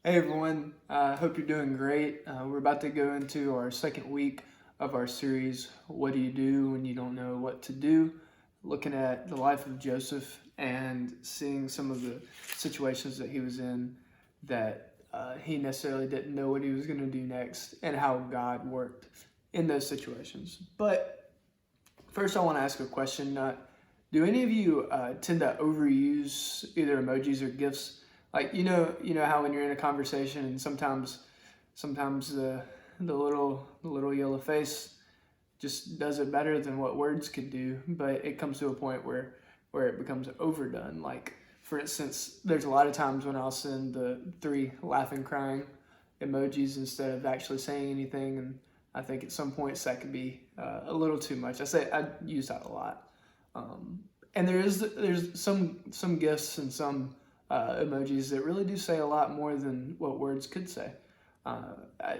Hey everyone, hope you're doing great. We're about to go into our second week of our series, What Do You Do When You Don't Know What to Do? Looking at the life of Joseph and seeing some of the situations that he was in that he necessarily didn't know what he was going to do next and how God worked in those situations. But first, I want to ask a question. Do any of you tend to overuse either emojis or GIFs? Like you know how when you're in a conversation and sometimes the little yellow face just does it better than what words could do, but it comes to a point where it becomes overdone. Like for instance, there's a lot of times when I'll send the 3 laughing crying emojis instead of actually saying anything, and I think at some points that could be a little too much. I use that a lot. And there's some gifs and some emojis that really do say a lot more than what words could say.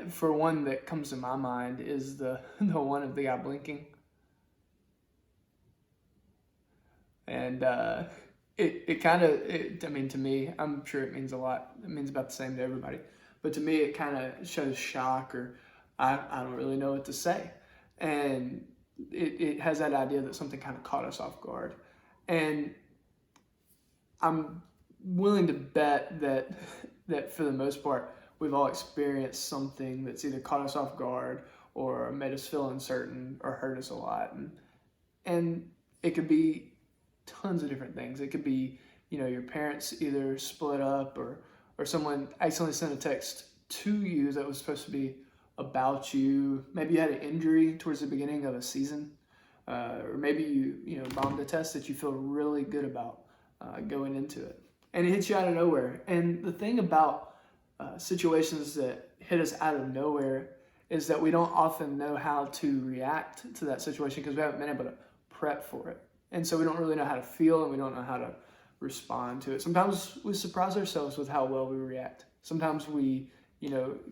For one that comes to my mind is the one of the guy blinking, and it kind of I mean, to me, I'm sure it means a lot. It means about the same to everybody, but to me it kind of shows shock, or I don't really know what to say, and it has that idea that something kind of caught us off guard. And I'm willing to bet that for the most part, we've all experienced something that's either caught us off guard or made us feel uncertain or hurt us a lot. And it could be tons of different things. It could be, your parents either split up, or someone accidentally sent a text to you that was supposed to be about you. Maybe you had an injury towards the beginning of a season, or maybe you bombed a test that you feel really good about going into it, and it hits you out of nowhere. And the thing about situations that hit us out of nowhere is that we don't often know how to react to that situation because we haven't been able to prep for it, and so we don't really know how to feel, and we don't know how to respond to it. Sometimes we surprise ourselves with how well we react. Sometimes we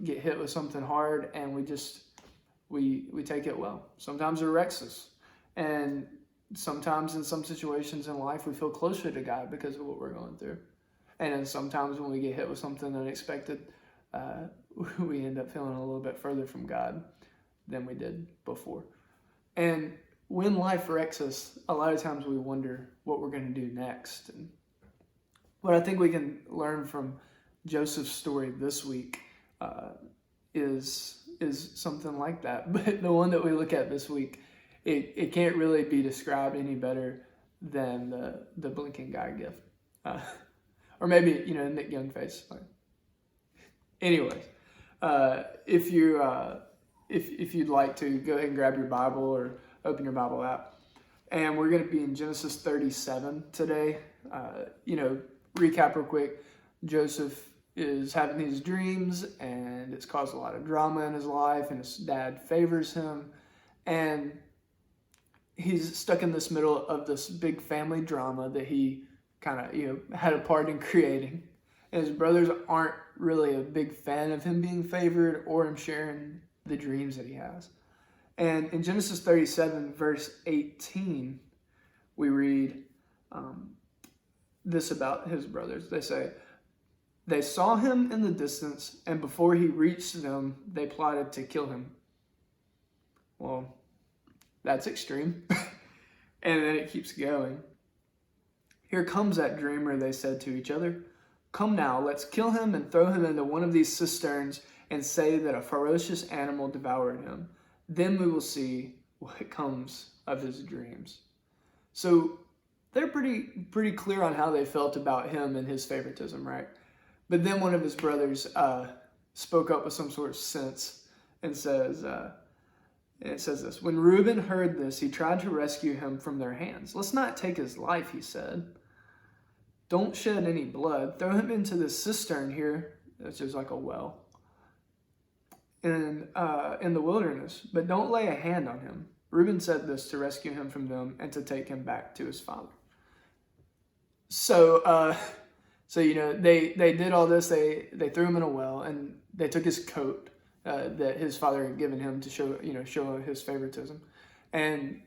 get hit with something hard and we take it well. Sometimes it wrecks us. And sometimes in some situations in life we feel closer to God because of what we're going through. And then sometimes when we get hit with something unexpected, we end up feeling a little bit further from God than we did before. And when life wrecks us, a lot of times we wonder what we're going to do next. And what I think we can learn from Joseph's story this week is something like that. But the one that we look at this week, it can't really be described any better than the blinking guy gift, or maybe Nick Young face. Anyways, if you'd like to go ahead and grab your Bible or open your Bible app, and we're going to be in Genesis 37 today. Recap real quick. Joseph is having these dreams, and it's caused a lot of drama in his life, and his dad favors him, and he's stuck in this middle of this big family drama that he kind of had a part in creating. And his brothers aren't really a big fan of him being favored or him sharing the dreams that he has. And in Genesis 37 verse 18, we read this about his brothers. They say, "They saw him in the distance, and before he reached them, they plotted to kill him." Well, that's extreme. And then it keeps going. "Here comes that dreamer," they said to each other. "Come now, let's kill him and throw him into one of these cisterns and say that a ferocious animal devoured him. Then we will see what comes of his dreams." So they're pretty clear on how they felt about him and his favoritism, right? But then one of his brothers spoke up with some sort of sense and says, it says this: "When Reuben heard this, he tried to rescue him from their hands. 'Let's not take his life,' he said. 'Don't shed any blood. Throw him into this cistern here,'" which is like a well, "in the wilderness, but don't lay a hand on him." Reuben said this to rescue him from them and to take him back to his father. So they did all this. They threw him in a well, and they took his coat that his father had given him to show his favoritism. And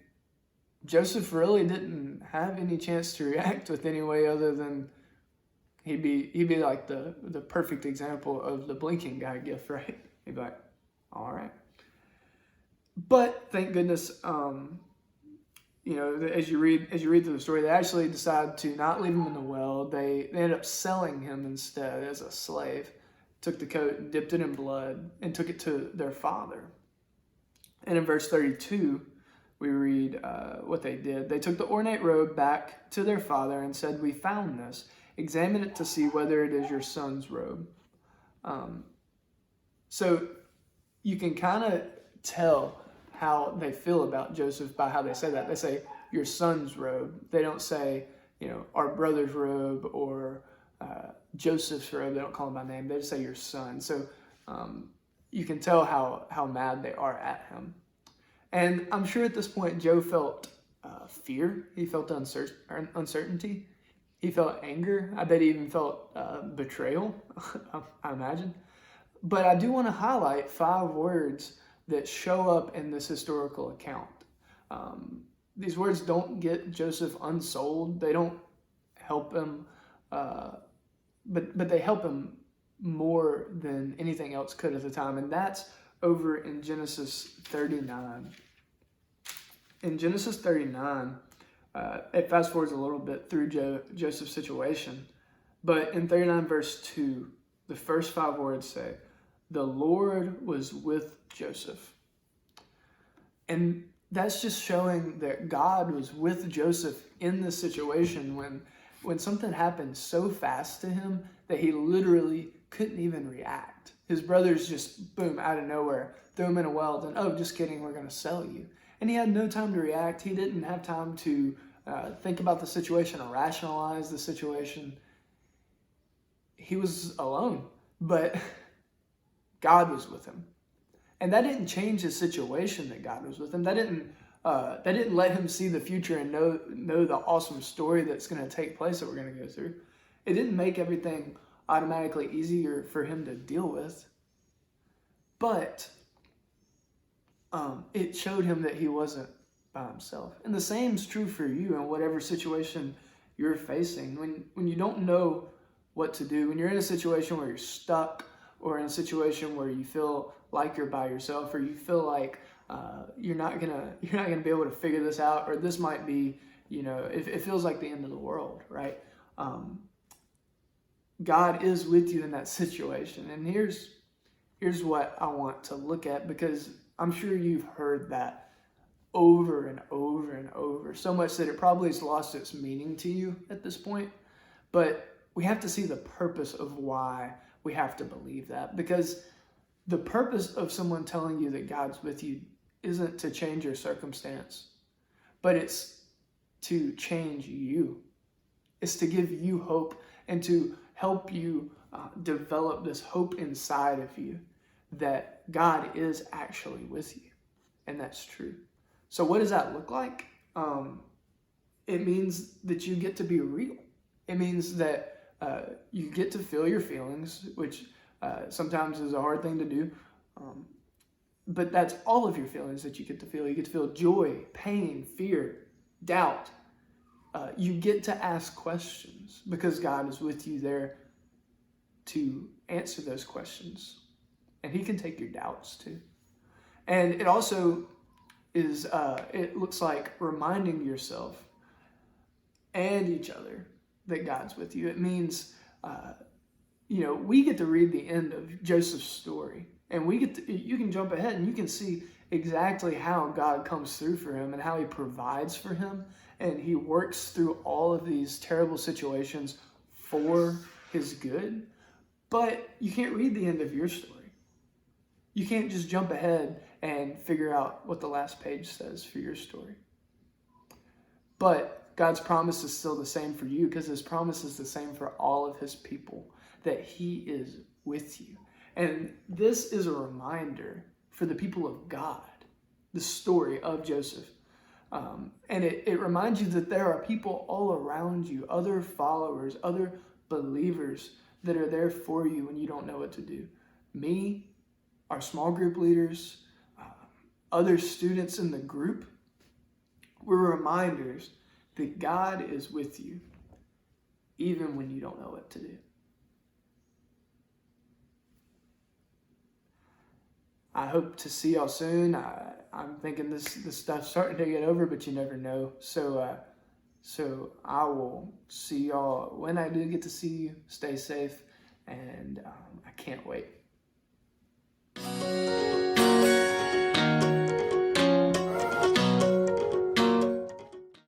Joseph really didn't have any chance to react with any way other than He'd be like the perfect example of the blinking guy gift, right? He'd be like, all right. But thank goodness, as you read through the story, they actually decide to not leave him in the well. They end up selling him instead as a slave. Took the coat and dipped it in blood and took it to their father. And in verse 32, we read what they did. They took the ornate robe back to their father and said, "We found this. Examine it to see whether it is your son's robe." So you can kind of tell how they feel about Joseph by how they say that. They say, "your son's robe." They don't say, our brother's robe or Joseph's robe. They don't call him by name. They just say your son. So you can tell how mad they are at him. And I'm sure at this point, Joe felt fear. He felt uncertainty. He felt anger. I bet he even felt betrayal, I imagine. But I do want to highlight 5 words that show up in this historical account. These words don't get Joseph unsold. They don't help him, but they help him more than anything else could at the time. And that's over in Genesis 39. In Genesis 39, it fast forwards a little bit through Joseph's situation. But in 39 verse 2, the first 5 words say, "The Lord was with Joseph." And that's just showing that God was with Joseph in this situation when something happened so fast to him that he literally couldn't even react. His brothers just, boom, out of nowhere, threw him in a well, and, "Oh, just kidding, we're going to sell you." And he had no time to react. He didn't have time to think about the situation or rationalize the situation. He was alone, but God was with him. And that didn't change his situation that God was with him. That didn't let him see the future and know the awesome story that's going to take place that we're going to go through. It didn't make everything automatically easier for him to deal with. But it showed him that he wasn't by himself. And the same is true for you in whatever situation you're facing. When you don't know what to do, when you're in a situation where you're stuck, or in a situation where you feel like you're by yourself, or you feel like you're not gonna be able to figure this out, or this might be, it feels like the end of the world, right? God is with you in that situation. And here's what I want to look at, because I'm sure you've heard that over and over and over, so much that it probably has lost its meaning to you at this point. But we have to see the purpose of why we have to believe that, because the purpose of someone telling you that God's with you isn't to change your circumstance, but it's to change you. It's to give you hope and to help you develop this hope inside of you that God is actually with you, and that's true. So what does that look like? It means that you get to be real. It means that you get to feel your feelings, which sometimes is a hard thing to do. But that's all of your feelings that you get to feel. You get to feel joy, pain, fear, doubt. You get to ask questions because God is with you there to answer those questions. And He can take your doubts too. And it also is, it looks like reminding yourself and each other that God's with you. It means, we get to read the end of Joseph's story, and you can jump ahead and you can see exactly how God comes through for him and how He provides for him, and He works through all of these terrible situations for His good. But you can't read the end of your story. You can't just jump ahead and figure out what the last page says for your story. But God's promise is still the same for you, because His promise is the same for all of His people, that He is with you. And this is a reminder for the people of God, the story of Joseph. And it reminds you that there are people all around you, other followers, other believers that are there for you when you don't know what to do. Me, our small group leaders, other students in the group, we're reminders that God is with you, even when you don't know what to do. I hope to see y'all soon. I'm thinking this stuff's starting to get over, but you never know. So I will see y'all when I do get to see you. Stay safe, and I can't wait.